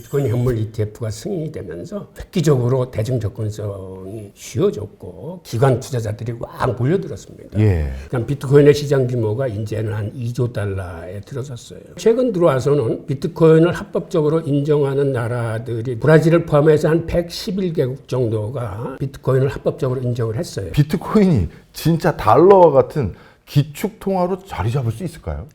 비트코인 현물 ETF가 승인이 되면서 획기적으로 대중 접근성이 쉬워졌고 기관 투자자들이 막 몰려들었습니다. 예. 그러니까 비트코인의 시장 규모가 이제는 한 2조 달러에 들어섰어요. 최근 들어와서는 비트코인을 합법적으로 인정하는 나라들이 브라질을 포함해서 한 111개국 정도가 비트코인을 합법적으로 인정을 했어요. 비트코인이 진짜 달러와 같은 기축 통화로 자리 잡을 수 있을까요?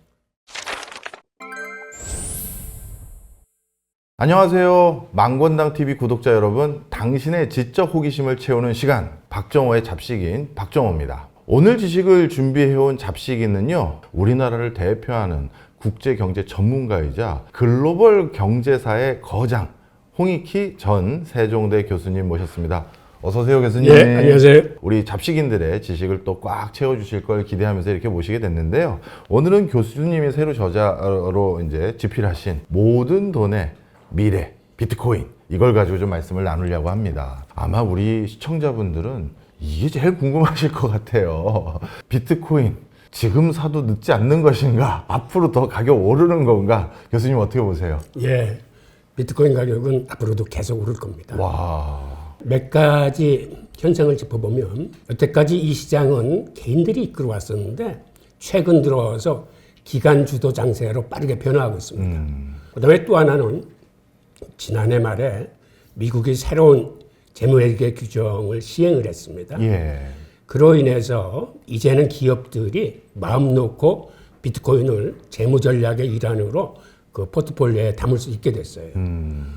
안녕하세요. 망건당TV 구독자 여러분, 당신의 지적 호기심을 채우는 시간, 박정호의 잡식인 박정호입니다. 오늘 지식을 준비해온 잡식인은요, 우리나라를 대표하는 국제경제 전문가이자 글로벌 경제사의 거장 홍익희 전 세종대 교수님 모셨습니다. 어서 오세요, 교수님. 네, 안녕하세요. 우리 잡식인들의 지식을 또 꽉 채워주실 걸 기대하면서 이렇게 모시게 됐는데요. 오늘은 교수님이 새로 저자로 이제 집필하신 모든 돈의 미래, 비트코인, 이걸 가지고 좀 말씀을 나누려고 합니다. 아마 우리 시청자분들은 이게 제일 궁금하실 것 같아요. 비트코인, 지금 사도 늦지 않는 것인가? 앞으로 더 가격 오르는 건가? 교수님 어떻게 보세요? 예, 비트코인 가격은 앞으로도 계속 오를 겁니다. 와. 몇 가지 현상을 짚어보면 여태까지 이 시장은 개인들이 이끌어 왔었는데 최근 들어서 기관 주도 장세로 빠르게 변화하고 있습니다. 그다음에 또 하나는 지난해 말에 미국이 새로운 재무회계 규정을 시행을 했습니다. 예. 그로 그로 인해서 이제는 기업들이 마음 놓고 비트코인을 재무 전략의 일환으로 그 포트폴리오에 담을 수 있게 됐어요.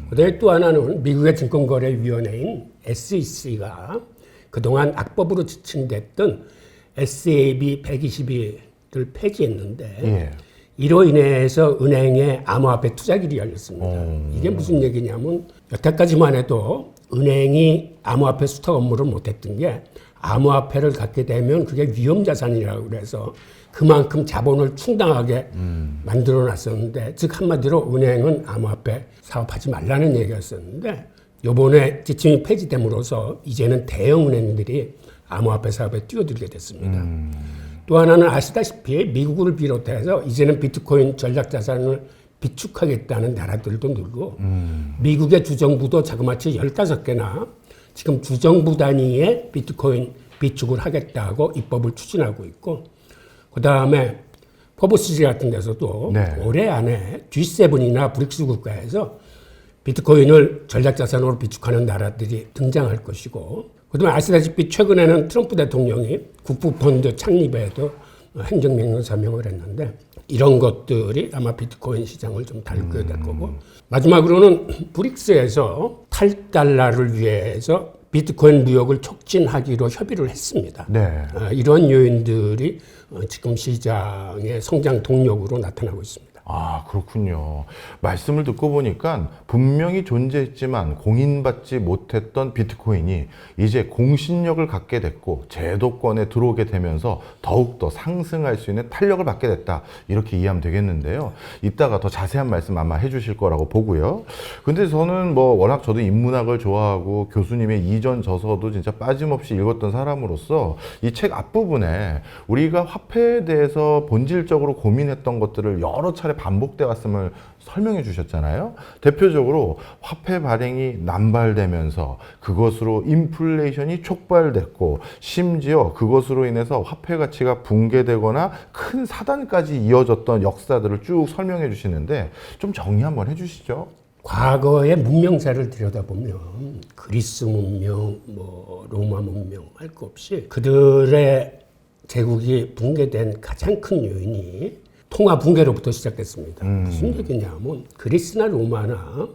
그다음에 또 하나는 미국의 증권거래위원회인 SEC가 그동안 악법으로 지칭됐던 SAB 122를 폐지했는데 예. 이로 인해서 은행의 암호화폐 투자길이 열렸습니다. 이게 무슨 얘기냐면 여태까지만 해도 은행이 암호화폐 수탁 업무를 못했던 게 암호화폐를 갖게 되면 그게 위험자산이라고 그래서 그만큼 자본을 충당하게 만들어놨었는데, 즉 한마디로 은행은 암호화폐 사업하지 말라는 얘기였었는데 요번에 지침이 폐지됨으로써 이제는 대형 은행들이 암호화폐 사업에 뛰어들게 됐습니다. 또 하나는 아시다시피 미국을 비롯해서 이제는 비트코인 전략자산을 비축하겠다는 나라들도 늘고 미국의 주정부도 자그마치 15개나 지금 주정부 단위의 비트코인 비축을 하겠다고 입법을 추진하고 있고, 그 다음에 포브스 같은 데서도 네. 올해 안에 G7이나 브릭스 국가에서 비트코인을 전략자산으로 비축하는 나라들이 등장할 것이고, 그다음에 아시다시피 최근에는 트럼프 대통령이 국부펀드 창립에도 행정명령 서명을 했는데 이런 것들이 아마 비트코인 시장을 좀 달구게 될 거고, 마지막으로는 브릭스에서 탈달러를 위해서 비트코인 무역을 촉진하기로 협의를 했습니다. 네. 이런 요인들이 지금 시장의 성장 동력으로 나타나고 있습니다. 아, 그렇군요. 말씀을 듣고 보니까 분명히 존재했지만 공인받지 못했던 비트코인이 이제 공신력을 갖게 됐고 제도권에 들어오게 되면서 더욱더 상승할 수 있는 탄력을 받게 됐다, 이렇게 이해하면 되겠는데요. 이따가 더 자세한 말씀 아마 해주실 거라고 보고요. 근데 저는 뭐 워낙 저도 인문학을 좋아하고 교수님의 이전 저서도 진짜 빠짐없이 읽었던 사람으로서 이 책 앞부분에 우리가 화폐에 대해서 본질적으로 고민했던 것들을 여러 차례 반복돼 왔음을 설명해 주셨잖아요. 대표적으로 화폐 발행이 남발되면서 그것으로 인플레이션이 촉발됐고, 심지어 그것으로 인해서 화폐 가치가 붕괴되거나 큰 사단까지 이어졌던 역사들을 쭉 설명해 주시는데 좀 정리 한번 해 주시죠. 과거의 문명사를 들여다보면 그리스 문명, 뭐 로마 문명 할 것 없이 그들의 제국이 붕괴된 가장 큰 요인이 통화 붕괴로부터 시작됐습니다. 무슨 얘기냐면 그리스나 로마나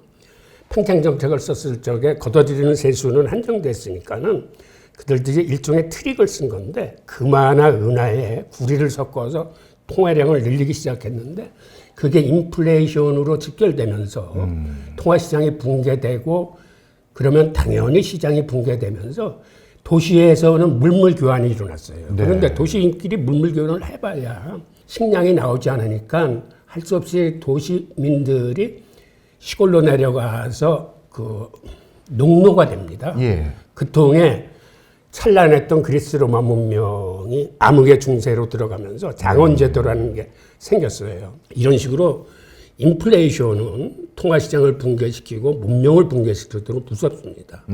팽창 정책을 썼을 적에 걷어들이는 세수는 한정됐으니까는 그들들이 일종의 트릭을 쓴 건데 금화나 은화에 구리를 섞어서 통화량을 늘리기 시작했는데 그게 인플레이션으로 직결되면서 통화 시장이 붕괴되고, 그러면 당연히 시장이 붕괴되면서 도시에서는 물물 교환이 일어났어요. 네. 그런데 도시인끼리 물물 교환을 해봐야 식량이 나오지 않으니까 할 수 없이 도시민들이 시골로 내려가서 그 농노가 됩니다. 예. 그 통에 찬란했던 그리스 로마 문명이 암흑의 중세로 들어가면서 장원제도라는 게 생겼어요. 이런 식으로 인플레이션은 통화시장을 붕괴시키고 문명을 붕괴시키도록 무섭습니다.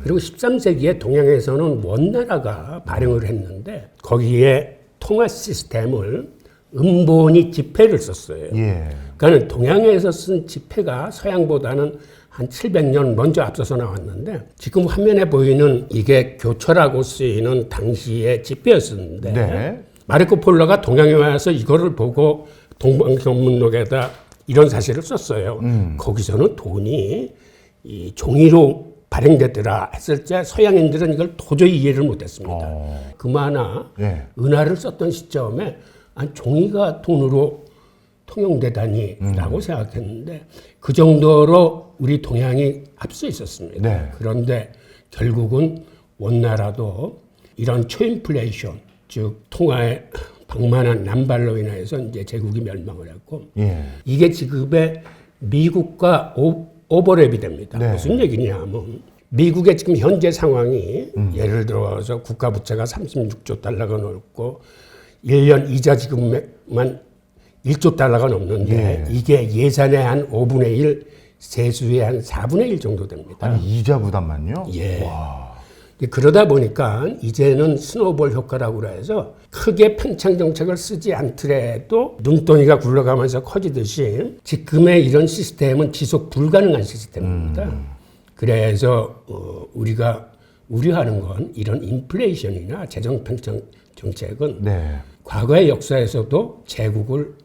그리고 13세기에 동양에서는 원나라가 발행을 했는데 거기에 통화 시스템을 음본이 지폐를 썼어요. 예. 그러니까 동양에서 쓴 지폐가 서양보다는 한 700년 먼저 앞서서 나왔는데 지금 화면에 보이는 이게 교처라고 쓰이는 당시의 지폐였었는데 네. 마르코 폴로가 동양에 와서 이거를 보고 동방전문록에다 이런 사실을 썼어요. 거기서는 돈이 이 종이로 발행되더라 했을 때 서양인들은 이걸 도저히 이해를 못했습니다. 금화나 네. 은화를 썼던 시점에 종이가 돈으로 통용되다니라고 생각했는데 그 정도로 우리 동양이 앞서 있었습니다. 네. 그런데 결국은 원나라도 이런 초인플레이션, 즉 통화의 방만한 남발로 인해서 이제 제국이 멸망을 했고 예. 이게 지금의 미국과 오버랩이 됩니다. 네. 무슨 얘기냐면 미국의 지금 현재 상황이 예를 들어서 국가 부채가 36조 달러가 넘고 1년 이자 지급만 1조 달러가 넘는데 이게 예산의 한 5분의 1, 세수의 한 4분의 1 정도 됩니다. 아니 이자 부담만요? 예. 와. 그러다 보니까 이제는 스노우볼 효과라고 해서 크게 팽창 정책을 쓰지 않더라도 눈덩이가 굴러가면서 커지듯이 지금의 이런 시스템은 지속 불가능한 시스템입니다. 그래서 우리가 우려하는 건 이런 인플레이션이나 재정 팽창 정책은 네. 과거의 역사에서도 제국을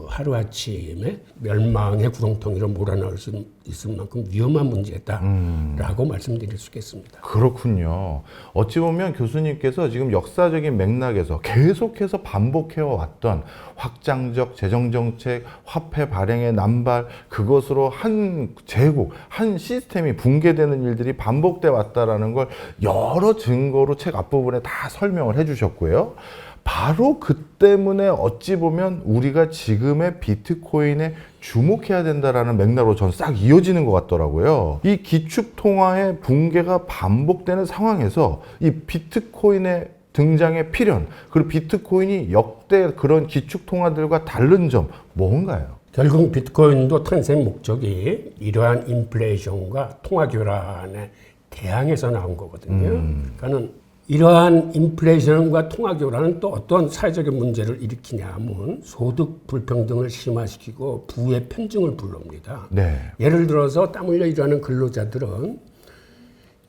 하루아침에 멸망의 구렁텅이로 몰아넣을 수 있을 만큼 위험한 문제다라고 말씀드릴 수 있겠습니다. 그렇군요. 어찌 보면 교수님께서 지금 역사적인 맥락에서 계속해서 반복해 왔던 확장적 재정정책, 화폐 발행의 남발, 그것으로 한 제국, 한 시스템이 붕괴되는 일들이 반복돼 왔다라는 걸 여러 증거로 책 앞부분에 다 설명을 해주셨고요. 바로 그 때문에 어찌 보면 우리가 지금의 비트코인에 주목해야 된다라는 맥락으로 전 싹 이어지는 것 같더라고요. 이 기축통화의 붕괴가 반복되는 상황에서 이 비트코인의 등장의 필연, 그리고 비트코인이 역대 그런 기축통화들과 다른 점 뭔가요? 결국 비트코인도 탄생 목적이 이러한 인플레이션과 통화 교란에 대항해서 나온 거거든요. 그러니까는 이러한 인플레이션과 통화 교란은 또 어떤 사회적인 문제를 일으키냐면 소득 불평등을 심화시키고 부의 편증을 불러옵니다. 네. 예를 들어서 땀 흘려 일하는 근로자들은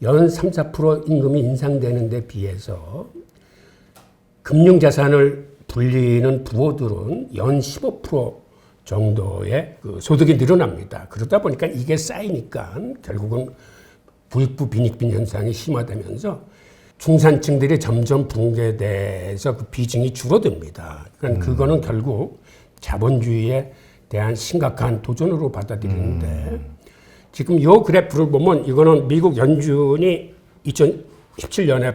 연 3, 4% 임금이 인상되는 데 비해서 금융자산을 불리는 부호들은 연 15% 정도의 그 소득이 늘어납니다. 그러다 보니까 이게 쌓이니까 결국은 부익부 빈익빈 현상이 심화되면서 중산층들이 점점 붕괴돼서 그 비중이 줄어듭니다. 그러니까 그거는 결국 자본주의에 대한 심각한 도전으로 받아들이는데 지금 이 그래프를 보면 이거는 미국 연준이 2017년에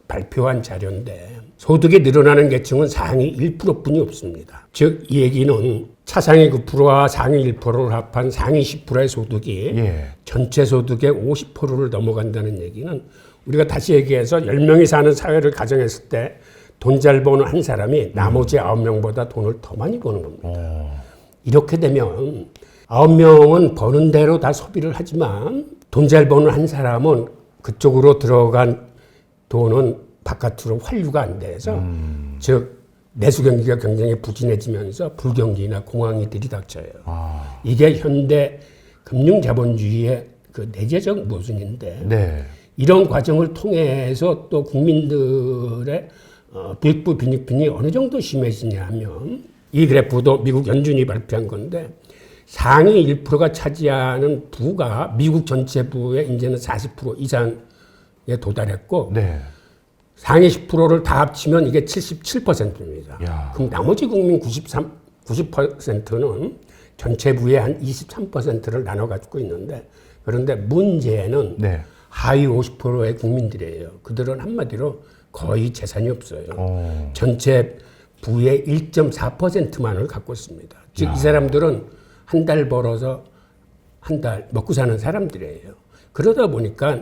발표한 자료인데 소득이 늘어나는 계층은 상위 1%뿐이 없습니다. 즉 이 얘기는 차상위 9%와 상위 1%를 합한 상위 10%의 소득이 전체 소득의 50%를 넘어간다는 얘기는 우리가 다시 얘기해서 10명이 사는 사회를 가정했을 때 돈 잘 버는 한 사람이 나머지 9명보다 돈을 더 많이 버는 겁니다. 이렇게 되면 9명은 버는 대로 다 소비를 하지만 돈 잘 버는 한 사람은 그쪽으로 들어간 돈은 바깥으로 환류가 안 돼서 즉 내수 경기가 굉장히 부진해지면서 불경기나 공황이 들이닥쳐요. 이게 현대 금융 자본주의의 그 내재적 모순인데 네. 이런 과정을 통해서 또 국민들의 부익부 빈익빈이 어느 정도 심해지냐면 이 그래프도 미국 연준이 발표한 건데 상위 1%가 차지하는 부가 미국 전체 부의 이제는 40% 이상에 도달했고 네. 상위 10%를 다 합치면 이게 77%입니다. 야. 그럼 나머지 국민 90%는 전체 부의 한 23%를 나눠 가지고 있는데 그런데 문제는 네. 하위 50%의 국민들이에요. 그들은 한마디로 거의 재산이 없어요. 전체 부의 1.4%만을 갖고 있습니다. 즉 이 사람들은 한 달 벌어서 한 달 먹고 사는 사람들이에요. 그러다 보니까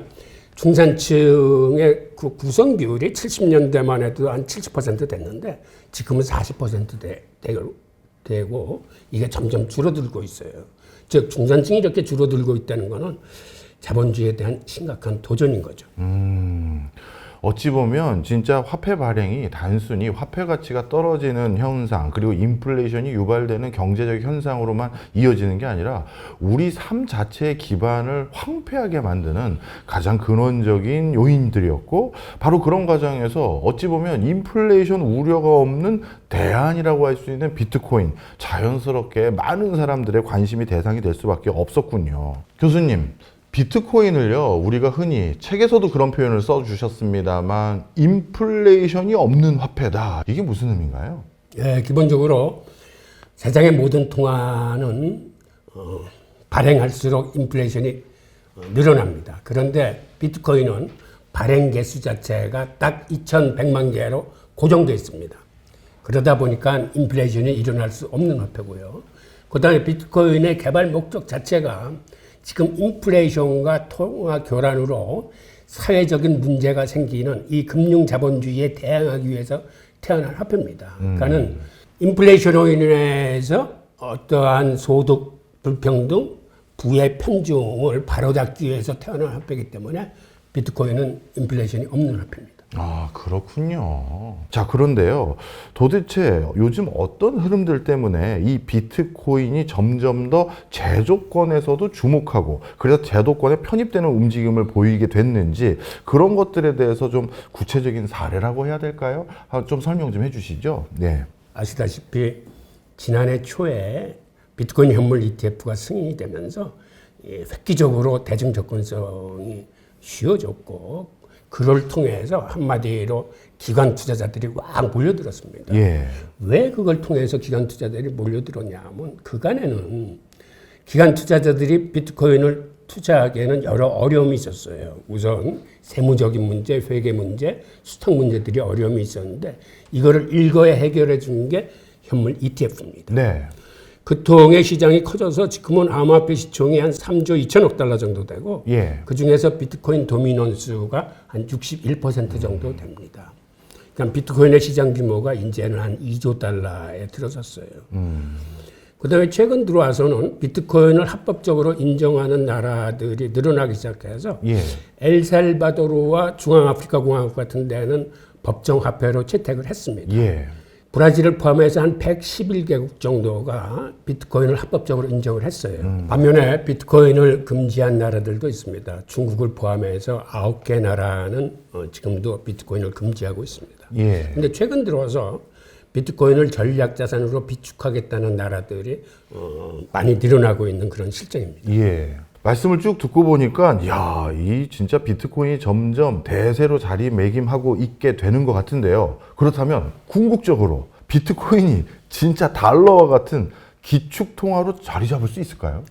중산층의 그 구성 비율이 70년대만 해도 한 70% 됐는데 지금은 40% 되고 이게 점점 줄어들고 있어요. 즉 중산층이 이렇게 줄어들고 있다는 것은 자본주의에 대한 심각한 도전인 거죠. 어찌 보면 진짜 화폐 발행이 단순히 화폐 가치가 떨어지는 현상 그리고 인플레이션이 유발되는 경제적 현상으로만 이어지는 게 아니라 우리 삶 자체의 기반을 황폐하게 만드는 가장 근원적인 요인들이었고 바로 그런 과정에서 어찌 보면 인플레이션 우려가 없는 대안이라고 할 수 있는 비트코인 자연스럽게 많은 사람들의 관심이 대상이 될 수밖에 없었군요. 교수님, 비트코인을요, 우리가 흔히 책에서도 그런 표현을 써주셨습니다만 인플레이션이 없는 화폐다. 이게 무슨 의미인가요? 예, 기본적으로 세상의 모든 통화는 발행할수록 인플레이션이 늘어납니다. 그런데 비트코인은 발행 개수 자체가 딱 2,100만 개로 고정되어 있습니다. 그러다 보니까 인플레이션이 일어날 수 없는 화폐고요. 그 다음에 비트코인의 개발 목적 자체가 지금 인플레이션과 통화 교란으로 사회적인 문제가 생기는 이 금융 자본주의에 대항하기 위해서 태어난 화폐입니다. 그러니까는 인플레이션으로 인해서 어떠한 소득 불평등, 부의 편중을 바로잡기 위해서 태어난 화폐이기 때문에 비트코인은 인플레이션이 없는 화폐입니다. 아, 그렇군요. 자, 그런데요. 도대체 요즘 어떤 흐름들 때문에 이 비트코인이 점점 더 제도권에서도 주목하고 그래서 제도권에 편입되는 움직임을 보이게 됐는지 그런 것들에 대해서 좀 구체적인 사례라고 해야 될까요? 좀 설명 좀 해주시죠. 네. 아시다시피 지난해 초에 비트코인 현물 ETF가 승인이 되면서 획기적으로 대중 접근성이 쉬워졌고 그걸 통해서 한마디로 기관 투자자들이 막 몰려들었습니다. 예. 왜 그걸 통해서 기관 투자자들이 몰려들었냐 하면 그간에는 기관 투자자들이 비트코인을 투자하기에는 여러 어려움이 있었어요. 우선 세무적인 문제, 회계 문제, 수탁 문제들이 어려움이 있었는데 이거를 일거에 해결해 주는 게 현물 ETF입니다. 네. 그 통의 시장이 커져서 지금은 암호화폐 시총이 한 3조 2천억 달러 정도 되고 예. 그중에서 비트코인 도미넌스가 한 61% 정도 됩니다. 그러니까 비트코인의 시장 규모가 이제는 한 2조 달러에 들어섰어요. 그다음에 최근 들어와서는 비트코인을 합법적으로 인정하는 나라들이 늘어나기 시작해서 예. 엘살바도르와 중앙아프리카 공화국 같은 데는 법정 화폐로 채택을 했습니다. 예. 브라질을 포함해서 한 111개국 정도가 비트코인을 합법적으로 인정을 했어요. 반면에 비트코인을 금지한 나라들도 있습니다. 중국을 포함해서 9개 나라는 지금도 비트코인을 금지하고 있습니다. 예. 근데 최근 들어서 비트코인을 전략자산으로 비축하겠다는 나라들이 많이 늘어나고 있는 그런 실정입니다. 예. 말씀을 쭉 듣고 보니까 이 진짜 비트코인이 점점 대세로 자리매김하고 있게 되는 것 같은데요. 그렇다면 궁극적으로 비트코인이 진짜 달러와 같은 기축통화로 자리 잡을 수 있을까요?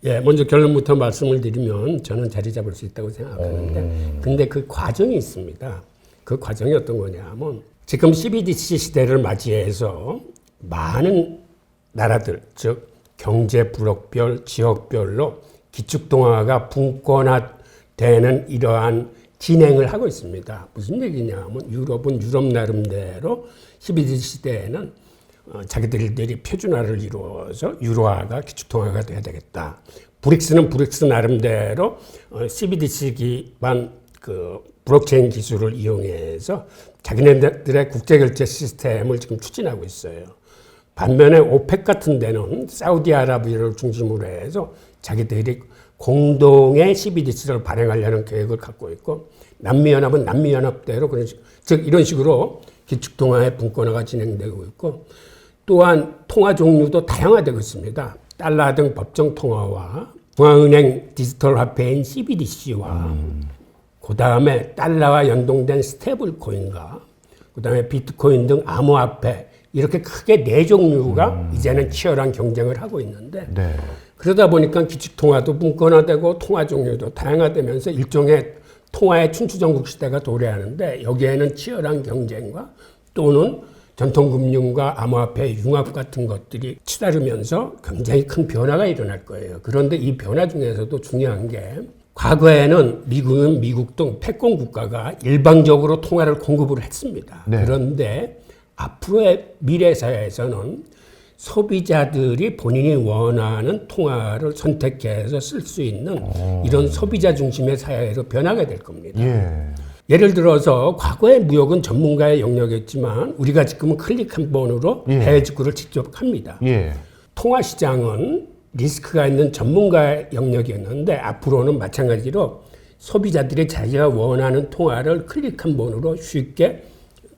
예, 먼저 결론부터 말씀을 드리면 저는 자리 잡을 수 있다고 생각하는데 근데 그 과정이 있습니다. 그 과정이 어떤 거냐면 지금 CBDC 시대를 맞이해서 많은 나라들, 즉 경제 블록별, 지역별로 기축통화가 분권화되는 이러한 진행을 하고 있습니다. 무슨 얘기냐면 유럽은 유럽 나름대로 12세 시대에는 자기들이 표준화를 이루어서 유로화가 기축통화가 돼야 되겠다. 브릭스는 브릭스 나름대로 CBDC 기반 그 블록체인 기술을 이용해서 자기네들의 국제결제 시스템을 지금 추진하고 있어요. 반면에 오펙 같은 데는 사우디아라비아를 중심으로 해서 자기들이 공동의 CBDC를 발행하려는 계획을 갖고 있고 남미연합은 남미연합대로 그런 즉 이런 식으로 기축통화의 분권화가 진행되고 있고 또한 통화 종류도 다양화되고 있습니다. 달러 등 법정 통화와 중앙은행 디지털 화폐인 CBDC와 그 다음에 달러와 연동된 스테이블 코인과 그 다음에 비트코인 등 암호화폐 이렇게 크게 4종류가 이제는 치열한 경쟁을 하고 있는데 네. 그러다 보니까 기축통화도 분권화되고 통화 종류도 다양화되면서 일종의 통화의 춘추전국 시대가 도래하는데 여기에는 치열한 경쟁과 또는 전통금융과 암호화폐 융합 같은 것들이 치달으면서 굉장히 큰 변화가 일어날 거예요. 그런데 이 변화 중에서도 중요한 게 과거에는 미국은 미국 등 패권 국가가 일방적으로 통화를 공급을 했습니다. 네. 그런데 앞으로의 미래 사회에서는 소비자들이 본인이 원하는 통화를 선택해서 쓸 수 있는 이런 소비자 중심의 사회로 변하게 될 겁니다. 예를 들어서 과거의 무역은 전문가의 영역이었지만 우리가 지금은 클릭 한 번으로 해외 직구를 직접 합니다. 통화 시장은 리스크가 있는 전문가의 영역이었는데 앞으로는 마찬가지로 소비자들이 자기가 원하는 통화를 클릭 한 번으로 쉽게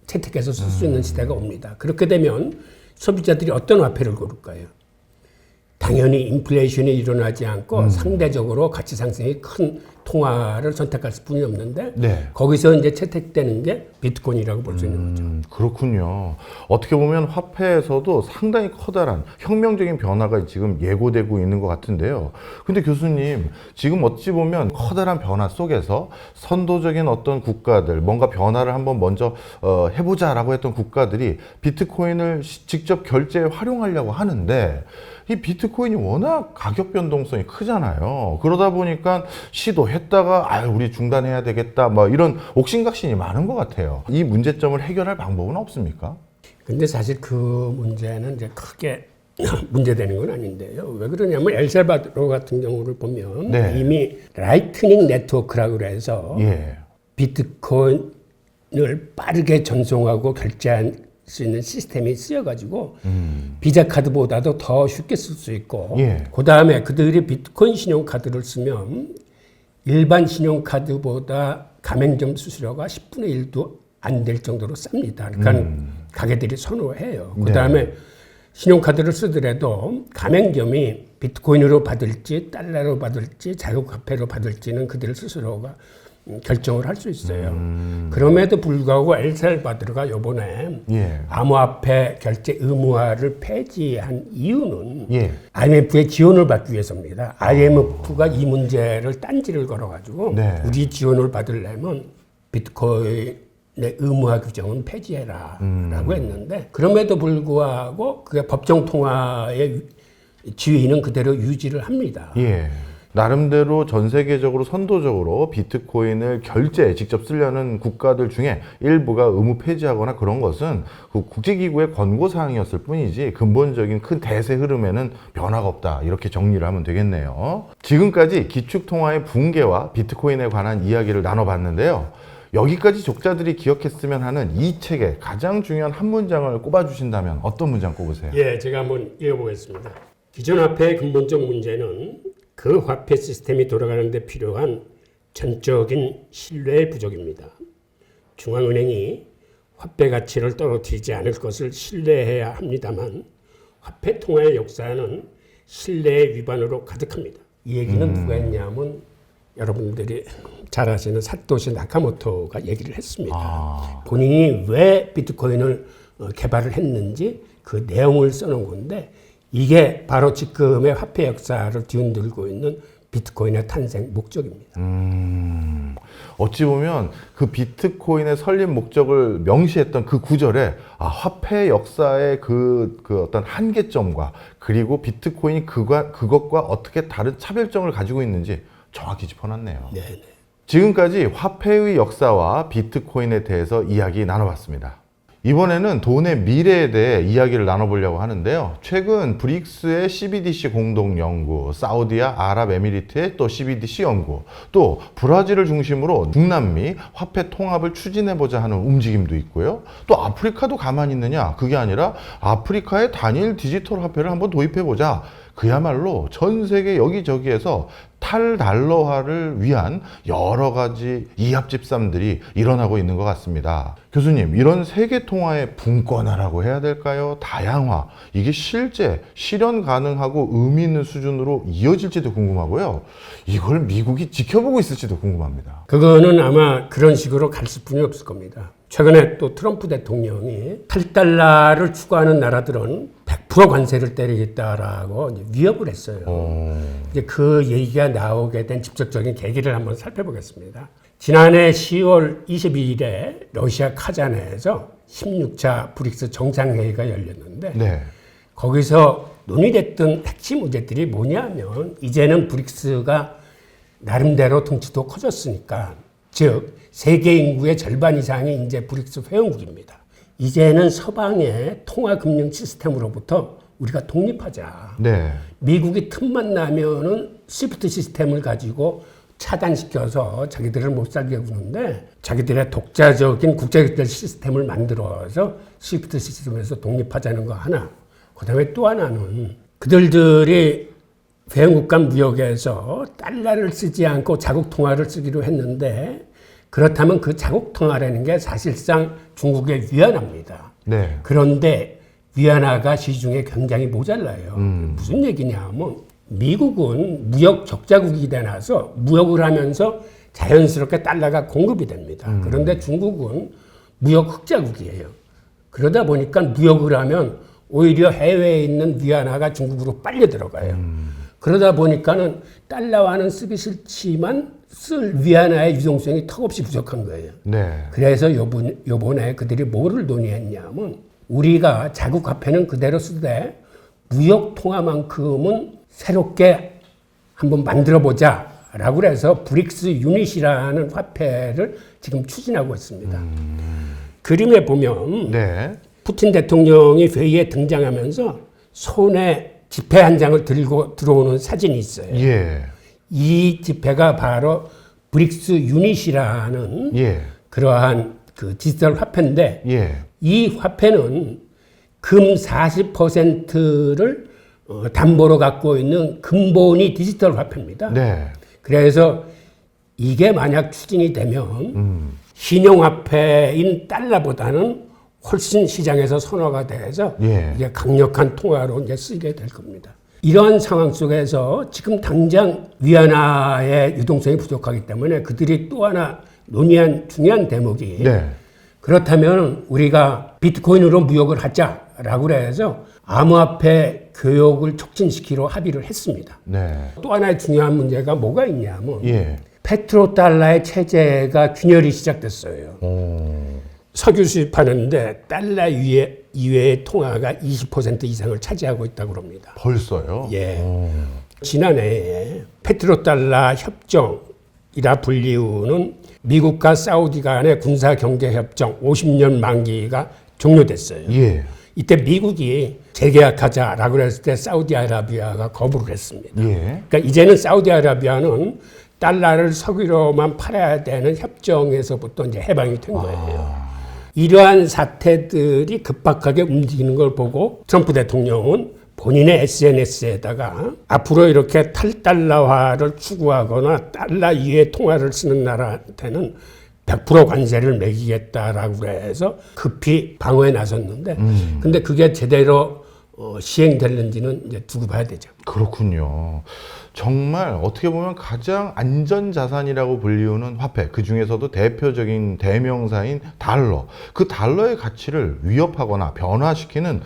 채택해서 쓸 수 있는 시대가 옵니다. 그렇게 되면 소비자들이 어떤 화폐를 고를까요? 당연히 인플레이션이 일어나지 않고 상대적으로 가치 상승이 큰 통화를 선택할 수뿐이 없는데 거기서 이제 채택되는 게 비트코인이라고 볼 수 있는 거죠. 그렇군요. 어떻게 보면 화폐에서도 상당히 커다란 혁명적인 변화가 지금 예고되고 있는 것 같은데요. 근데 교수님, 지금 어찌 보면 커다란 변화 속에서 선도적인 어떤 국가들, 뭔가 변화를 한번 먼저 해보자라고 했던 국가들이 비트코인을 직접 결제에 활용하려고 하는데 이 비트코인이 워낙 가격 변동성이 크잖아요. 그러다 보니까 시도했다가 우리 중단해야 되겠다 뭐 이런 옥신각신이 많은 것 같아요. 이 문제점을 해결할 방법은 없습니까? 근데 사실 그 문제는 이제 크게 문제되는 건 아닌데요. 왜 그러냐면 엘살바도르 같은 경우를 보면 이미 라이트닝 네트워크라고 해서 비트코인을 빠르게 전송하고 결제한 수 있는 시스템이 쓰여가지고 비자 카드보다도 더 쉽게 쓸 수 있고 그 다음에 그들이 비트코인 신용카드를 쓰면 일반 신용카드보다 가맹점 수수료가 10분의 1도 안 될 정도로 쌉니다. 그러니까 가게들이 선호해요. 그 다음에 신용카드를 쓰더라도 가맹점이 비트코인으로 받을지 달러로 받을지 자유화폐로 받을지는 그들 스스로가 결정을 할 수 있어요. 그럼에도 불구하고 엘살바도르가 이번에 암호화폐 결제 의무화를 폐지한 이유는 IMF의 지원을 받기 위해서입니다. IMF가 이 문제를 딴지를 걸어가지고 우리 지원을 받으려면 비트코인의 의무화 규정은 폐지해라 라고 했는데 그럼에도 불구하고 그게 법정 통화의 지위는 그대로 유지를 합니다. 나름대로 전 세계적으로 선도적으로 비트코인을 결제에 직접 쓰려는 국가들 중에 일부가 의무 폐지하거나 그런 것은 그 국제기구의 권고사항이었을 뿐이지 근본적인 큰 대세 흐름에는 변화가 없다. 이렇게 정리를 하면 되겠네요. 지금까지 기축통화의 붕괴와 비트코인에 관한 이야기를 나눠봤는데요. 여기까지 독자들이 기억했으면 하는 이 책의 가장 중요한 한 문장을 꼽아주신다면 어떤 문장 꼽으세요? 제가 한번 읽어보겠습니다. 기존 화폐의 근본적 문제는 그 화폐 시스템이 돌아가는 데 필요한 전적인 신뢰의 부족입니다. 중앙은행이 화폐 가치를 떨어뜨리지 않을 것을 신뢰해야 합니다만 화폐 통화의 역사는 신뢰의 위반으로 가득합니다. 이 얘기는 누가 했냐면 여러분들이 잘 아시는 사토시 나카모토가 얘기를 했습니다. 본인이 왜 비트코인을 개발을 했는지 그 내용을 써놓은 건데 이게 바로 지금의 화폐 역사를 뒤흔들고 있는 비트코인의 탄생 목적입니다. 어찌 보면 그 비트코인의 설립 목적을 명시했던 그 구절에 화폐 역사의 그 어떤 한계점과 그리고 비트코인이 그것과 어떻게 다른 차별점을 가지고 있는지 정확히 짚어놨네요. 지금까지 화폐의 역사와 비트코인에 대해서 이야기 나눠봤습니다. 이번에는 돈의 미래에 대해 이야기를 나눠보려고 하는데요. 최근 브릭스의 CBDC 공동연구, 사우디아 아랍에미리트의 또 CBDC 연구, 또 브라질을 중심으로 중남미 화폐 통합을 추진해보자 하는 움직임도 있고요. 또 아프리카도 가만히 있느냐? 그게 아니라 아프리카의 단일 디지털 화폐를 한번 도입해보자. 그야말로 전 세계 여기저기에서 탈달러화를 위한 여러 가지 이합집산들이 일어나고 있는 것 같습니다. 교수님, 이런 세계 통화의 분권화라고 해야 될까요? 다양화, 이게 실제 실현 가능하고 의미 있는 수준으로 이어질지도 궁금하고요. 이걸 미국이 지켜보고 있을지도 궁금합니다. 그거는 아마 그런 식으로 갈 수뿐이 없을 겁니다. 최근에 또 트럼프 대통령이 탈달러를 추구하는 나라들은 100% 관세를 때리겠다라고 이제 위협을 했어요. 이제 그 얘기가 나오게 된 직접적인 계기를 한번 살펴보겠습니다. 지난해 10월 22일에 러시아 카잔에서 16차 브릭스 정상회의가 열렸는데 거기서 논의됐던 핵심 문제들이 뭐냐면 이제는 브릭스가 나름대로 덩치도 커졌으니까 즉 세계 인구의 절반 이상이 이제 브릭스 회원국입니다. 이제는 서방의 통화금융 시스템으로부터 우리가 독립하자. 네. 미국이 틈만 나면은 시프트 시스템을 가지고 차단시켜서 자기들을 못 살게 구는데 자기들의 독자적인 국제적 시스템을 만들어서 시프트 시스템에서 독립하자는 거 하나. 그다음에 또 하나는 그들이 회원국 간 무역에서 달러를 쓰지 않고 자국 통화를 쓰기로 했는데 그렇다면 그 자국 통화라는 게 사실상 중국의 위안화입니다. 네. 그런데 위안화가 시중에 굉장히 모자라요. 무슨 얘기냐면 미국은 무역 적자국이 되나서 무역을 하면서 자연스럽게 달러가 공급이 됩니다. 그런데 중국은 무역 흑자국이에요. 그러다 보니까 무역을 하면 오히려 해외에 있는 위안화가 중국으로 빨려 들어가요. 그러다 보니까는 달러와는 쓰기 싫지만 쓸 위안화의 유동성이 턱없이 부족한 거예요. 네. 그래서 요번에 그들이 뭐를 논의했냐면 우리가 자국 화폐는 그대로 쓰되 무역 통화만큼은 새롭게 한번 만들어 보자라고 해서 브릭스 유닛이라는 화폐를 지금 추진하고 있습니다. 그림에 보면 네. 푸틴 대통령이 회의에 등장하면서 손에 지폐 한 장을 들고 들어오는 사진이 있어요. 예. 이 지폐가 바로 브릭스 유닛이라는 예. 그러한 그 디지털 화폐인데 예. 이 화폐는 금 40%를 담보로 갖고 있는 근본이 디지털 화폐입니다. 네. 그래서 이게 만약 추진이 되면 신용화폐인 달러보다는 훨씬 시장에서 선호가 돼서 예. 이게 강력한 통화로 이제 쓰이게 될 겁니다. 이러한 상황 속에서 지금 당장 위안화의 유동성이 부족하기 때문에 그들이 또 하나 논의한 중요한 대목이 네. 그렇다면 우리가 비트코인으로 무역을 하자라고 해서 암호화폐 교역을 촉진시키러 합의를 했습니다. 네. 또 하나의 중요한 문제가 뭐가 있냐면 예. 페트로달러의 체제가 균열이 시작됐어요. 석유 수입하는데 달러 이외의 통화가 20% 이상을 차지하고 있다고 합니다. 벌써요? 예. 지난해에 페트로달러 협정이라 불리우는 미국과 사우디 간의 군사 경제 협정 50년 만기가 종료됐어요. 예. 이때 미국이 재계약하자라고 했을 때 사우디아라비아가 거부를 했습니다. 예. 그러니까 이제는 사우디아라비아는 달러를 석유로만 팔아야 되는 협정에서부터 이제 해방이 된 거예요. 이러한 사태들이 급박하게 움직이는 걸 보고 트럼프 대통령은 본인의 SNS에다가 앞으로 이렇게 탈달러화를 추구하거나 달러 이외의 통화를 쓰는 나라한테는 100% 관세를 매기겠다라고 해서 급히 방어에 나섰는데 근데 그게 제대로 시행될는지는 이제 두고 봐야 되죠. 그렇군요. 정말 어떻게 보면 가장 안전 자산이라고 불리우는 화폐, 그 중에서도 대표적인 대명사인 달러, 그 달러의 가치를 위협하거나 변화시키는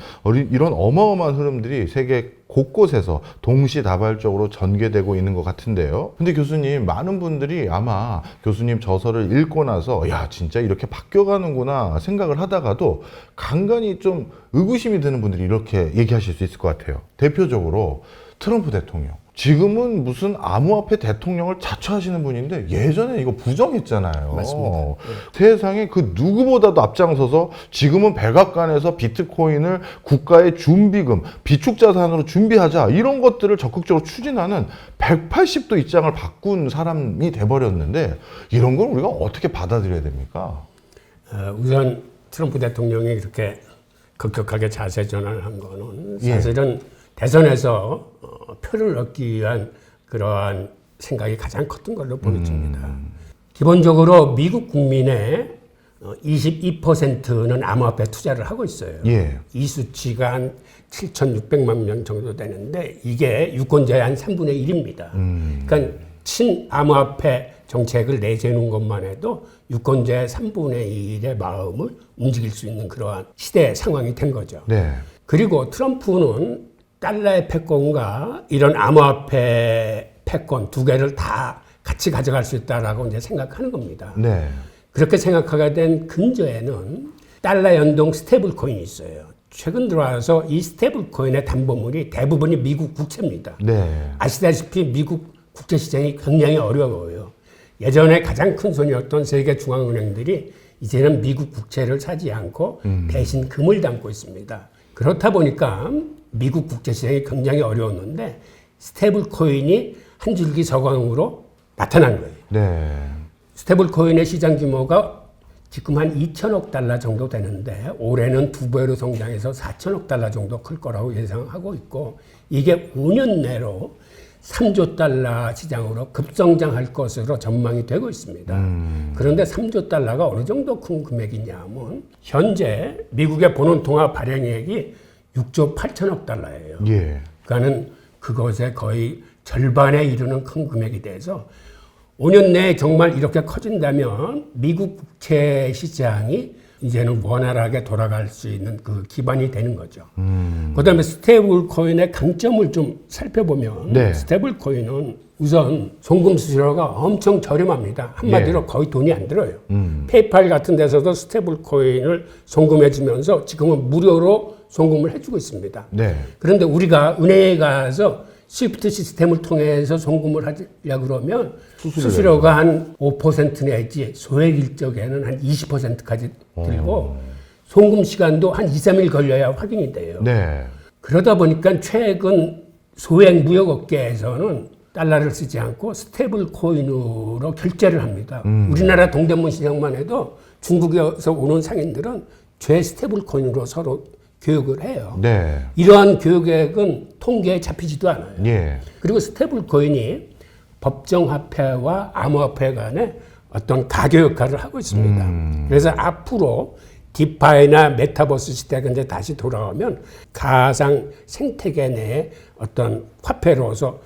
이런 어마어마한 흐름들이 세계 곳곳에서 동시다발적으로 전개되고 있는 것 같은데요. 근데 교수님, 많은 분들이 아마 교수님 저서를 읽고 나서 야, 진짜 이렇게 바뀌어가는구나 생각을 하다가도 간간히 좀 의구심이 드는 분들이 이렇게 얘기하실 수 있을 것 같아요. 대표적으로 트럼프 대통령. 지금은 무슨 암호화폐 대통령을 자처하시는 분인데 예전에 이거 부정했잖아요. 맞습니다. 세상에 그 누구보다도 앞장서서 지금은 백악관에서 비트코인을 국가의 준비금, 비축자산으로 준비하자 이런 것들을 적극적으로 추진하는 180도 입장을 바꾼 사람이 돼버렸는데 이런 걸 우리가 어떻게 받아들여야 됩니까? 우선 트럼프 대통령이 이렇게 급격하게 자세 전환을 한 거는 사실은 대선에서 표를 얻기 위한 그러한 생각이 가장 컸던 걸로 보여집니다. 기본적으로 미국 국민의 22%는 암호화폐 투자를 하고 있어요. 예. 이 수치가 한 7,600만 명 정도 되는데 이게 유권자의 한 3분의 1입니다. 그러니까 친암호화폐 정책을 내세우는 것만 해도 유권자의 3분의 1의 마음을 움직일 수 있는 그러한 시대 상황이 된 거죠. 네. 그리고 트럼프는 달러의 패권과 이런 암호화폐 패권 두 개를 다 같이 가져갈 수 있다라고 이제 생각하는 겁니다. 네. 그렇게 생각하게 된 근저에는 달러 연동 스테이블 코인이 있어요. 최근 들어와서 이 스테이블 코인의 담보물이 대부분이 미국 국채입니다. 네. 아시다시피 미국 국제 시장이 굉장히 어려워요. 예전에 가장 큰 손이었던 세계 중앙은행들이 이제는 미국 국채를 사지 않고 대신 금을 담고 있습니다. 그렇다 보니까 미국 국제시장이 굉장히 어려웠는데 스테이블 코인이 한 줄기 서광으로 나타난 거예요. 네. 스테이블 코인의 시장 규모가 지금 한 2천억 달러 정도 되는데 올해는 2배로 성장해서 4천억 달러 정도 클 거라고 예상하고 있고 이게 5년 내로 3조 달러 시장으로 급성장할 것으로 전망이 되고 있습니다. 그런데 3조 달러가 어느 정도 큰 금액이냐면 현재 미국의 본원통화 발행액이 6조 8천억 달러예요. 예. 그러니까는 그것의 거의 절반에 이르는 큰 금액이 돼서 5년 내에 정말 이렇게 커진다면 미국 국채 시장이 이제는 원활하게 돌아갈 수 있는 그 기반이 되는 거죠. 그다음에 스테이블 코인의 강점을 좀 살펴보면 네. 스테이블 코인은 우선 송금 수수료가 엄청 저렴합니다. 한마디로 거의 돈이 안 들어요. 페이팔 같은 데서도 스테이블 코인을 송금해 주면서 지금은 무료로 송금을 해주고 있습니다. 네. 그런데 우리가 은행에 가서 스위프트 시스템을 통해서 송금을 하려고 그러면 수수료가 한 5% 내지 소액일 적에는 한 20%까지 들고 송금 시간도 한 2, 3일 걸려야 확인이 돼요. 네. 그러다 보니까 최근 소액 무역업계에서는 달러를 쓰지 않고 스테이블 코인으로 결제를 합니다. 우리나라 동대문 시장만 해도 중국에서 오는 상인들은 죄 스테이블 코인으로 서로 교육을 해요. 네. 이러한 교육액은 통계에 잡히지도 않아요. 예. 그리고 스테이블 코인이 법정화폐와 암호화폐 간에 어떤 가교 역할을 하고 있습니다. 그래서 앞으로 디파이나 메타버스 시대가 이제 다시 돌아오면 가상 생태계 내에 어떤 화폐로서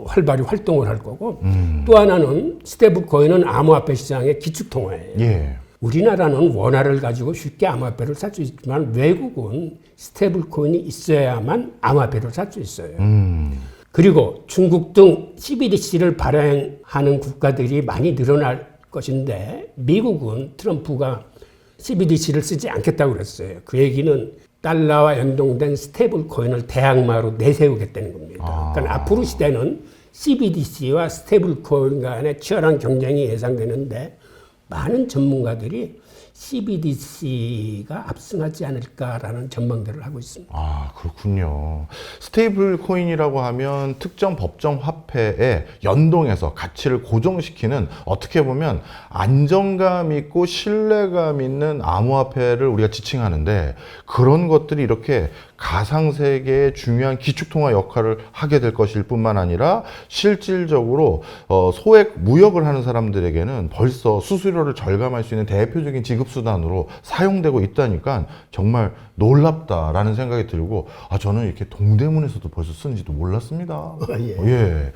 활발히 활동을 할 거고 또 하나는 스테이블 코인은 암호화폐 시장의 기축통화예요. 예. 우리나라는 원화를 가지고 쉽게 암호화폐를 살 수 있지만 외국은 스테이블 코인이 있어야만 암호화폐를 살 수 있어요. 그리고 중국 등 CBDC를 발행하는 국가들이 많이 늘어날 것인데 미국은 트럼프가 CBDC를 쓰지 않겠다고 그랬어요. 그 얘기는 달러와 연동된 스테이블 코인을 대항마로 내세우겠다는 겁니다. 그러니까 앞으로 시대는 CBDC와 스테이블 코인 간의 치열한 경쟁이 예상되는데 많은 전문가들이 CBDC가 압승하지 않을까라는 전망들을 하고 있습니다. 아, 그렇군요. 스테이블 코인이라고 하면 특정 법정 화폐에 연동해서 가치를 고정시키는 어떻게 보면 안정감 있고 신뢰감 있는 암호화폐를 우리가 지칭하는데 그런 것들이 이렇게 가상세계의 중요한 기축통화 역할을 하게 될 것일 뿐만 아니라 실질적으로 소액 무역을 하는 사람들에게는 벌써 수수료를 절감할 수 있는 대표적인 지급수단으로 사용되고 있다니까 정말 놀랍다라는 생각이 들고 저는 이렇게 동대문에서도 벌써 쓰는지도 몰랐습니다. 예. 예.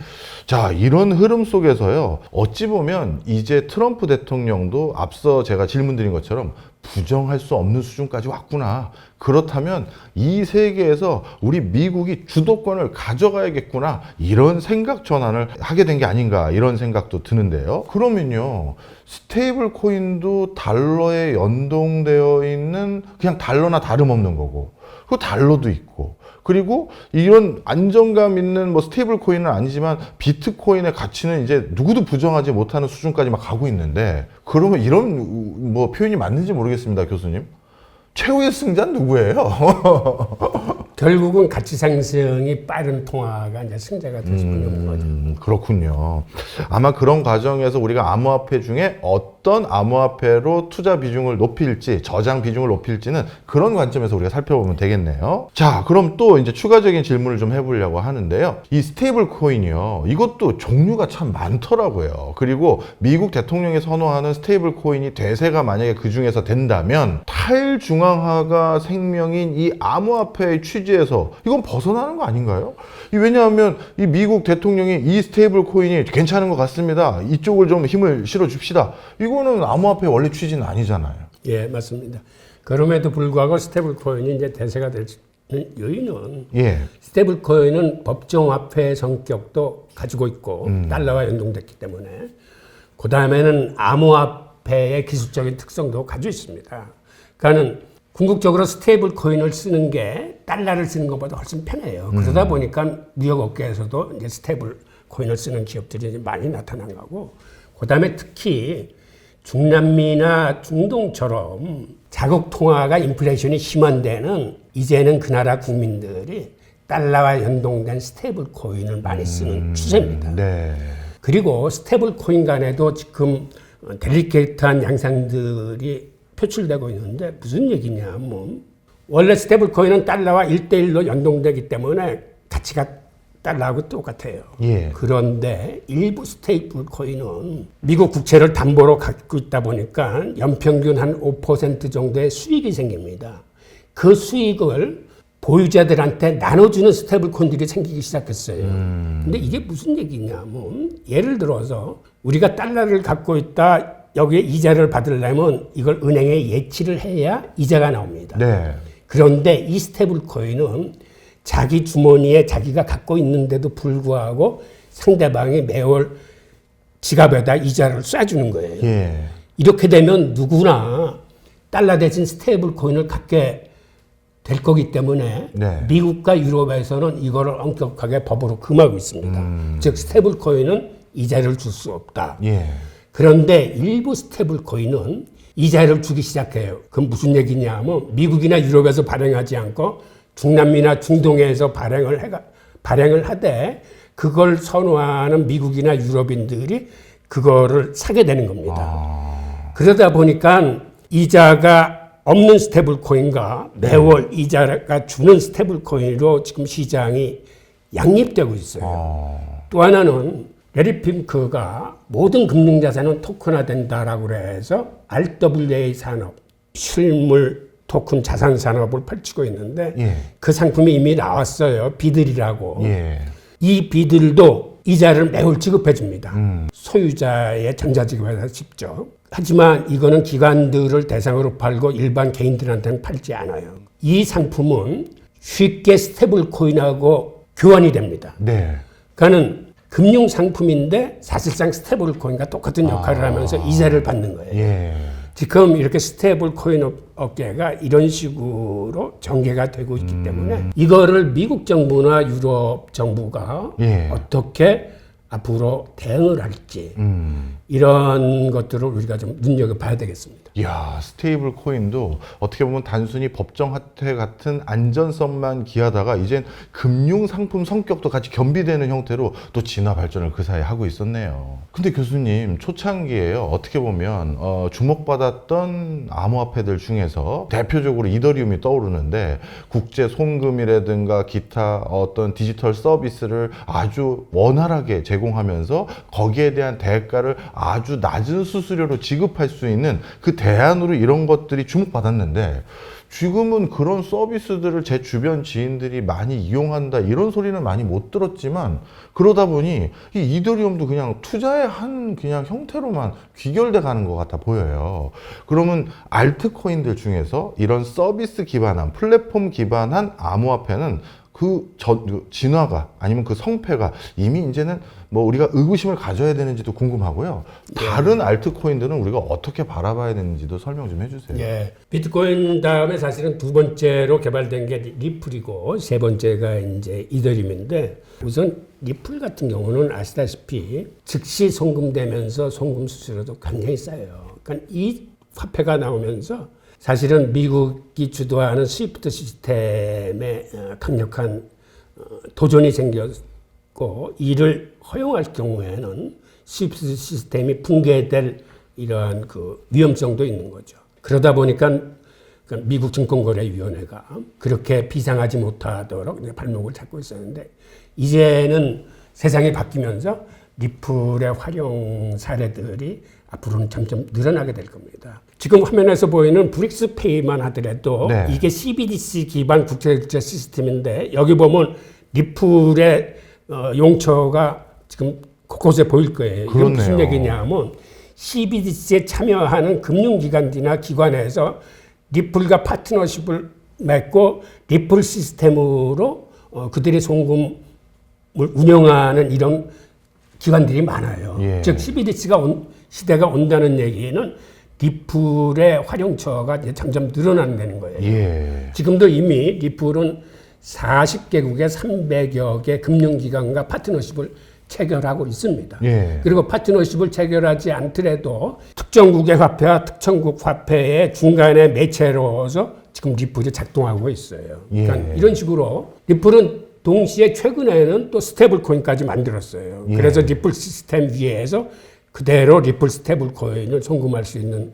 자, 이런 흐름 속에서요. 어찌 보면 이제 트럼프 대통령도 앞서 제가 질문드린 것처럼 부정할 수 없는 수준까지 왔구나. 그렇다면 이 세계에서 우리 미국이 주도권을 가져가야겠구나. 이런 생각 전환을 하게 된 게 아닌가 이런 생각도 드는데요. 그러면요. 스테이블 코인도 달러에 연동되어 있는 그냥 달러나 다름없는 거고 그 달러도 있고 그리고 이런 안정감 있는 뭐 스테이블 코인은 아니지만 비트코인의 가치는 이제 누구도 부정하지 못하는 수준까지 막 가고 있는데 그러면 이런 뭐 표현이 맞는지 모르겠습니다, 교수님. 최후의 승자는 누구예요? 결국은 가치 상승이 빠른 통화가 이제 승자가 될 수밖에 없는 거죠. 그렇군요. 아마 그런 과정에서 우리가 암호화폐 중에 어떤 암호화폐로 투자 비중을 높일지, 저장 비중을 높일지는 그런 관점에서 우리가 살펴보면 되겠네요. 자, 그럼 또 이제 추가적인 질문을 좀 해보려고 하는데요. 이 스테이블 코인이요. 이것도 종류가 참 많더라고요. 그리고 미국 대통령이 선호하는 스테이블 코인이 대세가 만약에 그 중에서 된다면 탈중앙화가 생명인 이 암호화폐의 취지에서 이건 벗어나는 거 아닌가요? 왜냐하면 이 미국 대통령이 이 스테이블 코인이 괜찮은 것 같습니다. 이쪽을 좀 힘을 실어 줍시다. 이거는 암호화폐의 원래 취지는 아니잖아요. 예, 맞습니다. 그럼에도 불구하고 스테이블 코인이 이제 대세가 될 요인은 예. 스테이블 코인은 법정화폐의 성격도 가지고 있고 달러와 연동됐기 때문에 그 다음에는 암호화폐의 기술적인 특성도 가지고 있습니다. 그러니까는 궁극적으로 스테이블 코인을 쓰는 게 달러를 쓰는 것보다 훨씬 편해요. 그러다 보니까 무역업계에서도 이제 스테이블 코인을 쓰는 기업들이 이제 많이 나타난 거고, 그 다음에 특히 중남미나 중동처럼 자국 통화가 인플레이션이 심한 데는 이제는 그 나라 국민들이 달러와 연동된 스테이블 코인을 많이 쓰는 추세입니다. 네. 그리고 스테이블 코인 간에도 지금 델리케이트한 양상들이 표출되고 있는데 무슨 얘기냐면 원래 스테이블 코인은 달러와 1대1로 연동되기 때문에 가치가 달러하고 똑같아요. 예. 그런데 일부 스테이블 코인은 미국 국채를 담보로 갖고 있다 보니까 연평균 한 5% 정도의 수익이 생깁니다. 그 수익을 보유자들한테 나눠주는 스테이블 코인들이 생기기 시작했어요. 근데 이게 무슨 얘기냐면 예를 들어서 우리가 달러를 갖고 있다 여기에 이자를 받으려면 이걸 은행에 예치를 해야 이자가 나옵니다. 네. 그런데 이 스테이블 코인은 자기 주머니에 자기가 갖고 있는데도 불구하고 상대방이 매월 지갑에다 이자를 쏴주는 거예요. 예. 이렇게 되면 누구나 달러 대신 스테이블 코인을 갖게 될 거기 때문에 네. 미국과 유럽에서는 이거를 엄격하게 법으로 금하고 있습니다. 즉 스테이블 코인은 이자를 줄 수 없다. 예. 그런데 일부 스테이블 코인은 이자를 주기 시작해요. 그럼 무슨 얘기냐 하면 미국이나 유럽에서 발행하지 않고 중남미나 중동에서 발행을 하되 그걸 선호하는 미국이나 유럽인들이 그거를 사게 되는 겁니다. 그러다 보니까 이자가 없는 스테이블 코인과 매월 이자가 주는 스테이블 코인으로 지금 시장이 양립되고 있어요. 또 하나는 레리 핑크가 모든 금융자산은 토큰화된다라고 해서 RWA 산업, 실물 토큰 자산 산업을 펼치고 있는데 예. 그 상품이 이미 나왔어요. 비들이라고. 예. 이 비들도 이자를 매월 지급해 줍니다. 소유자의 전자지급에서 직접. 하지만 이거는 기관들을 대상으로 팔고 일반 개인들한테는 팔지 않아요. 이 상품은 쉽게 스테이블 코인하고 교환이 됩니다. 네. 그러니까는 금융 상품인데 사실상 스테이블 코인과 똑같은 역할을 하면서 이자를 받는 거예요. 예. 지금 이렇게 스테이블 코인 업계가 이런 식으로 전개가 되고 있기 때문에 이거를 미국 정부나 유럽 정부가 예. 어떻게 앞으로 대응을 할지 이런 것들을 우리가 좀 눈여겨봐야 되겠습니다. 이야, 스테이블 코인도 어떻게 보면 단순히 법정 화폐 같은 안전성만 기하다가 이젠 금융 상품 성격도 같이 겸비되는 형태로 또 진화 발전을 그 사이에 하고 있었네요. 근데 교수님, 초창기에요. 어떻게 보면 주목받았던 암호화폐들 중에서 대표적으로 이더리움이 떠오르는데 국제 송금이라든가 기타 어떤 디지털 서비스를 아주 원활하게 제공하면서 거기에 대한 대가를 아주 낮은 수수료로 지급할 수 있는 그 대안으로 이런 것들이 주목받았는데 지금은 그런 서비스들을 제 주변 지인들이 많이 이용한다 이런 소리는 많이 못 들었지만 그러다 보니 이 이더리움도 그냥 투자의 한 그냥 형태로만 귀결돼 가는 것 같아 보여요. 그러면 알트코인들 중에서 이런 서비스 기반한 플랫폼 기반한 암호화폐는 그 진화가 아니면 그 성패가 이미 이제는 뭐 우리가 의구심을 가져야 되는지도 궁금하고요. 다른 알트코인들은 우리가 어떻게 바라봐야 되는지도 설명 좀 해주세요. 예, 비트코인 다음에 사실은 두 번째로 개발된 게 리플이고 세 번째가 이제 이더리움인데 우선 리플 같은 경우는 아시다시피 즉시 송금되면서 송금 수수료도 굉장히 싸요. 그러니까 이 화폐가 나오면서 사실은 미국이 주도하는 스위프트 시스템에 강력한 도전이 생겼고 이를 허용할 경우에는 스위프트 시스템이 붕괴될 이러한 그 위험성도 있는 거죠. 그러다 보니까 미국 증권거래위원회가 그렇게 비상하지 못하도록 발목을 잡고 있었는데 이제는 세상이 바뀌면서 리플의 활용 사례들이 앞으로는 점점 늘어나게 될 겁니다. 지금 화면에서 보이는 브릭스페이만 하더라도 네. 이게 CBDC 기반 국제결제 시스템인데 여기 보면 리플의 용처가 지금 곳곳에 보일 거예요. 이게 그렇네요. 무슨 얘기냐면 CBDC에 참여하는 금융기관이나 기관에서 리플과 파트너십을 맺고 리플 시스템으로 그들의 송금을 운영하는 이런 기관들이 많아요. 예. 즉 CBDC가 시대가 온다는 얘기는 리플의 활용처가 이제 점점 늘어난다는 거예요. 예. 지금도 이미 리플은 40개국의 300여 개 금융기관과 파트너십을 체결하고 있습니다. 예. 그리고 파트너십을 체결하지 않더라도 특정국의 화폐와 특정국 화폐의 중간에 매체로서 지금 리플이 작동하고 있어요. 그러니까 예. 이런 식으로 리플은 동시에 최근에는 또 스테이블 코인까지 만들었어요. 예. 그래서 리플 시스템 위에서 그대로 리플 스테이블 코인을 송금할 수 있는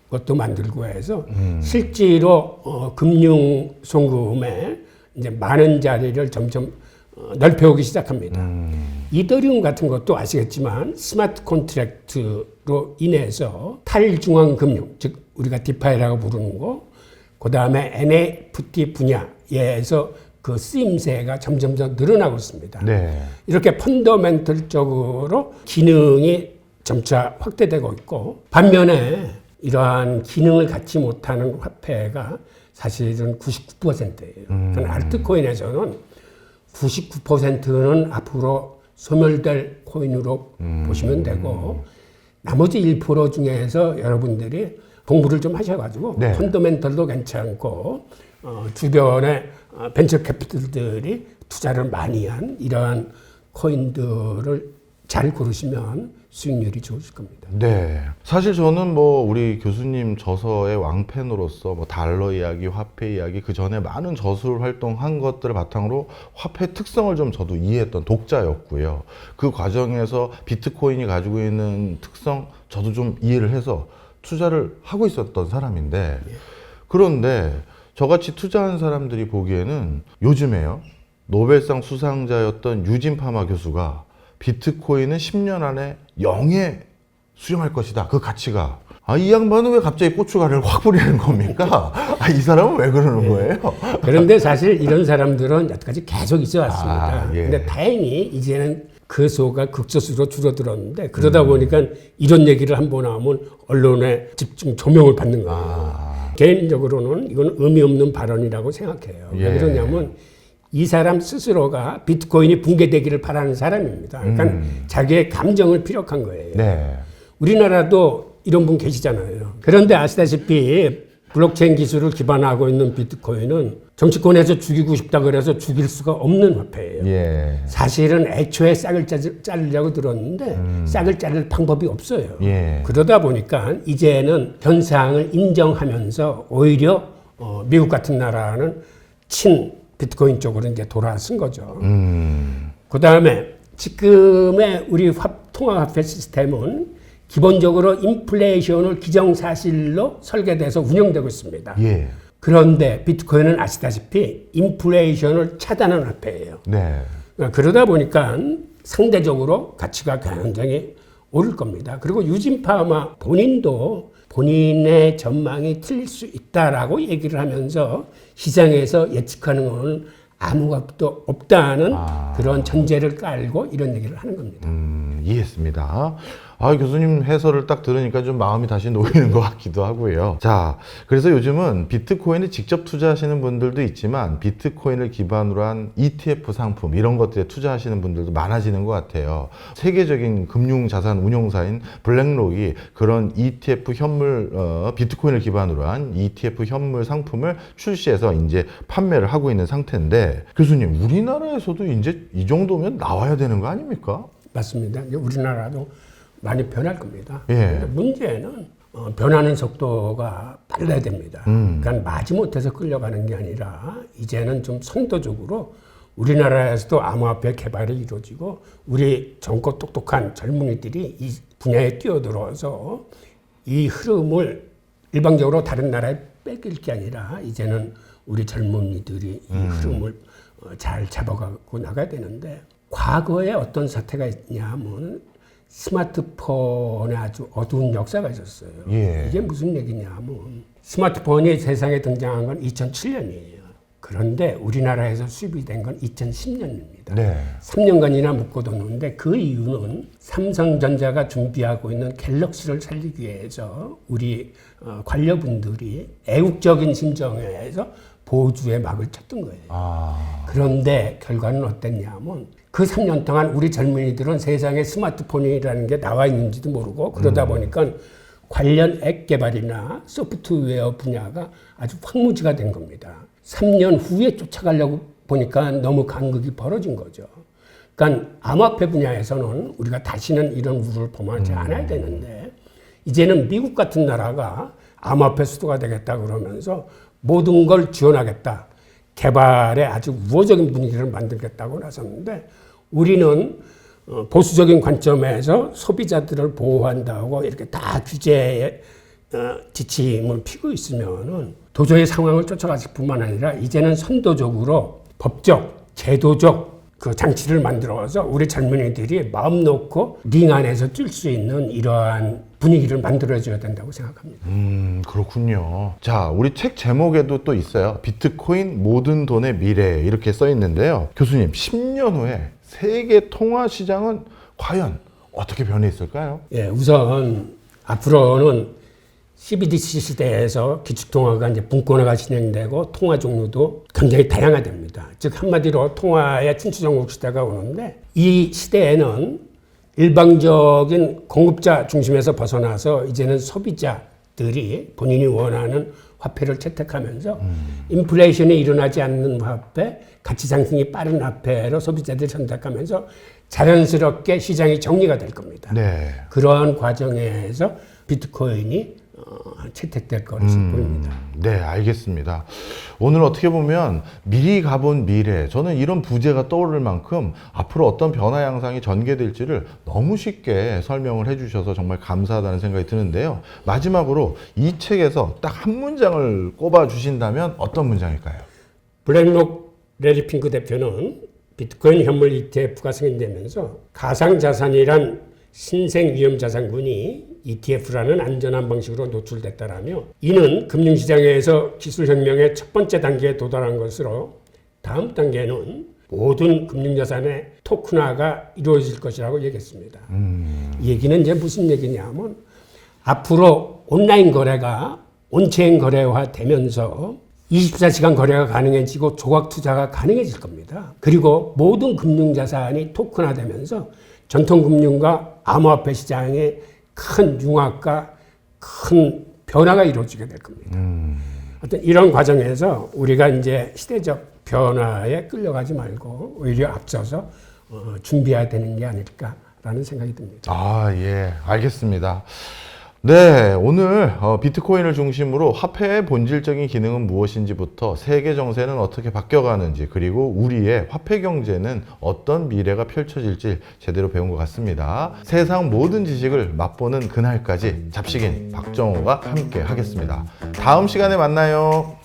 것도 만들고 해서 실제로 금융 송금에 이제 많은 자리를 점점 넓혀오기 시작합니다. 이더리움 같은 것도 아시겠지만 스마트 컨트랙트로 인해서 탈중앙 금융, 즉 우리가 디파이라고 부르는 거, 그 다음에 NFT 분야에서 그 쓰임새가 점점 더 늘어나고 있습니다. 네. 이렇게 펀더멘털적으로 기능이 점차 확대되고 있고, 반면에 이러한 기능을 갖지 못하는 화폐가 사실은 99%예요. 그러니까 알트코인에서는 99%는 앞으로 소멸될 코인으로 보시면 되고, 나머지 1% 중에서 여러분들이 공부를 좀 하셔가지고 네. 펀더멘털도 괜찮고 주변에 벤처 캐피탈들이 투자를 많이 한 이러한 코인들을 잘 고르시면 수익률이 좋으실 겁니다. 네. 사실 저는 뭐 우리 교수님 저서의 왕팬으로서 뭐 달러 이야기, 화폐 이야기 그 전에 많은 저술 활동한 것들을 바탕으로 화폐 특성을 좀 저도 이해했던 독자였고요. 그 과정에서 비트코인이 가지고 있는 특성 저도 좀 이해를 해서 투자를 하고 있었던 사람인데, 그런데 저같이 투자한 사람들이 보기에는 요즘에요, 노벨상 수상자였던 유진 파마 교수가 비트코인은 10년 안에 0에 수렴할 것이다. 그 가치가. 이 양반은 왜 갑자기 고춧가루를 확 뿌리는 겁니까? 이 사람은 왜 그러는 거예요? 그런데 사실 이런 사람들은 여태까지 계속 있어 왔습니다. 예. 근데 다행히 이제는 그 수가 극소수로 줄어들었는데, 그러다 보니까 이런 얘기를 한 번 하면 언론에 집중 조명을 받는 거예요. 개인적으로는 이건 의미 없는 발언이라고 생각해요. 예. 왜 그러냐면 이 사람 스스로가 비트코인이 붕괴되기를 바라는 사람입니다. 그러니까 자기의 감정을 피력한 거예요. 네. 우리나라도 이런 분 계시잖아요. 그런데 아시다시피 블록체인 기술을 기반하고 있는 비트코인은 정치권에서 죽이고 싶다 그래서 죽일 수가 없는 화폐예요. 예. 사실은 애초에 싹을 자르려고 들었는데 싹을 자를 방법이 없어요. 예. 그러다 보니까 이제는 현상을 인정하면서 오히려 미국 같은 나라는 친 비트코인 쪽으로 이제 돌아선 거죠. 그 다음에 지금의 우리 통화화폐 시스템은 기본적으로 인플레이션을 기정사실로 설계돼서 운영되고 있습니다. 예. 그런데 비트코인은 아시다시피 인플레이션을 차단하는 화폐예요. 네. 그러다 보니까 상대적으로 가치가 굉장히 오를 겁니다. 그리고 유진 파마 본인도 본인의 전망이 틀릴 수 있다라고 얘기를 하면서 시장에서 예측하는 건 아무것도 없다는 그런 전제를 깔고 이런 얘기를 하는 겁니다. 이해했습니다. 교수님 해설을 딱 들으니까 좀 마음이 다시 놓이는 것 같기도 하고요. 자, 그래서 요즘은 비트코인에 직접 투자하시는 분들도 있지만 비트코인을 기반으로 한 ETF 상품 이런 것들에 투자하시는 분들도 많아지는 것 같아요. 세계적인 금융자산 운용사인 블랙록이 그런 ETF 현물, 비트코인을 기반으로 한 ETF 현물 상품을 출시해서 이제 판매를 하고 있는 상태인데, 교수님, 우리나라에서도 이제 이 정도면 나와야 되는 거 아닙니까? 맞습니다. 이제 우리나라도 많이 변할 겁니다. 예. 근데 문제는 변하는 속도가 빨라야 됩니다. 그러니까 마지못해서 끌려가는 게 아니라 이제는 좀 선도적으로 우리나라에서도 암호화폐 개발이 이루어지고 우리 젊고 똑똑한 젊은이들이 이 분야에 뛰어들어서 이 흐름을 일방적으로 다른 나라에 뺏길 게 아니라 이제는 우리 젊은이들이 이 흐름을 잘 잡아가고 나가야 되는데, 과거에 어떤 사태가 있냐 하면 스마트폰에 아주 어두운 역사가 있었어요. 예. 이게 무슨 얘기냐 하면 스마트폰이 세상에 등장한 건 2007년이에요. 그런데 우리나라에서 수입이 된 건 2010년입니다. 네. 3년간이나 묶어뒀는데 그 이유는 삼성전자가 준비하고 있는 갤럭시를 살리기 위해서 우리 관료분들이 애국적인 심정에서 보조의 막을 쳤던 거예요. 그런데 결과는 어땠냐면 그 3년 동안 우리 젊은이들은 세상에 스마트폰이라는 게 나와 있는지도 모르고 그러다 보니까 관련 앱 개발이나 소프트웨어 분야가 아주 황무지가 된 겁니다. 3년 후에 쫓아가려고 보니까 너무 간극이 벌어진 거죠. 그러니까 암호화폐 분야에서는 우리가 다시는 이런 우려를 범하지 않아야 되는데 이제는 미국 같은 나라가 암호화폐 수도가 되겠다 그러면서 모든 걸 지원하겠다. 개발에 아주 우호적인 분위기를 만들겠다고 나섰는데 우리는 보수적인 관점에서 소비자들을 보호한다고 이렇게 다 규제에 지침을 피고 있으면은 도저히 상황을 쫓아가실 뿐만 아니라 이제는 선도적으로 법적, 제도적 그 장치를 만들어서 우리 젊은이들이 마음 놓고 링 안에서 뛸 수 있는 이러한 분위기를 만들어줘야 된다고 생각합니다. 그렇군요. 자, 우리 책 제목에도 또 있어요. 비트코인 모든 돈의 미래 이렇게 써 있는데요. 교수님, 10년 후에 세계 통화 시장은 과연 어떻게 변해 있을까요? 예, 우선 앞으로는 CBDC 시대에서 기축통화가 이제 분권화가 진행되고 통화 종류도 굉장히 다양화됩니다. 즉 한마디로 통화의 춘추전국 시대가 오는데 이 시대에는 일방적인 공급자 중심에서 벗어나서 이제는 소비자들이 본인이 원하는 화폐를 채택하면서 인플레이션이 일어나지 않는 화폐, 가치 상승이 빠른 화폐로 소비자들이 선택하면서 자연스럽게 시장이 정리가 될 겁니다. 네. 그러한 과정에서 비트코인이 채택될 것으로 보입니다. 네, 알겠습니다. 오늘 어떻게 보면 미리 가본 미래, 저는 이런 부제가 떠오를 만큼 앞으로 어떤 변화 양상이 전개될지를 너무 쉽게 설명을 해주셔서 정말 감사하다는 생각이 드는데요. 마지막으로 이 책에서 딱 한 문장을 꼽아 주신다면 어떤 문장일까요? 블랙록 레리 핑크 대표는 비트코인 현물 ETF가 승인되면서 가상자산이란 신생 위험자산군이 ETF라는 안전한 방식으로 노출됐다라며 이는 금융시장에서 기술혁명의 첫 번째 단계에 도달한 것으로 다음 단계는 모든 금융자산의 토큰화가 이루어질 것이라고 얘기했습니다. 이 얘기는 이제 무슨 얘기냐면 앞으로 온라인 거래가 온체인 거래화 되면서 24시간 거래가 가능해지고 조각 투자가 가능해질 겁니다. 그리고 모든 금융자산이 토큰화되면서 전통금융과 암호화폐 시장의 큰 융합과 큰 변화가 이루어지게 될 겁니다. 어떤 이런 과정에서 우리가 이제 시대적 변화에 끌려가지 말고 오히려 앞서서 준비해야 되는 게 아닐까라는 생각이 듭니다. 아, 예, 알겠습니다. 네, 오늘 비트코인을 중심으로 화폐의 본질적인 기능은 무엇인지부터 세계 정세는 어떻게 바뀌어가는지 그리고 우리의 화폐 경제는 어떤 미래가 펼쳐질지 제대로 배운 것 같습니다. 세상 모든 지식을 맛보는 그날까지 잡식인 박정호가 함께 하겠습니다. 다음 시간에 만나요.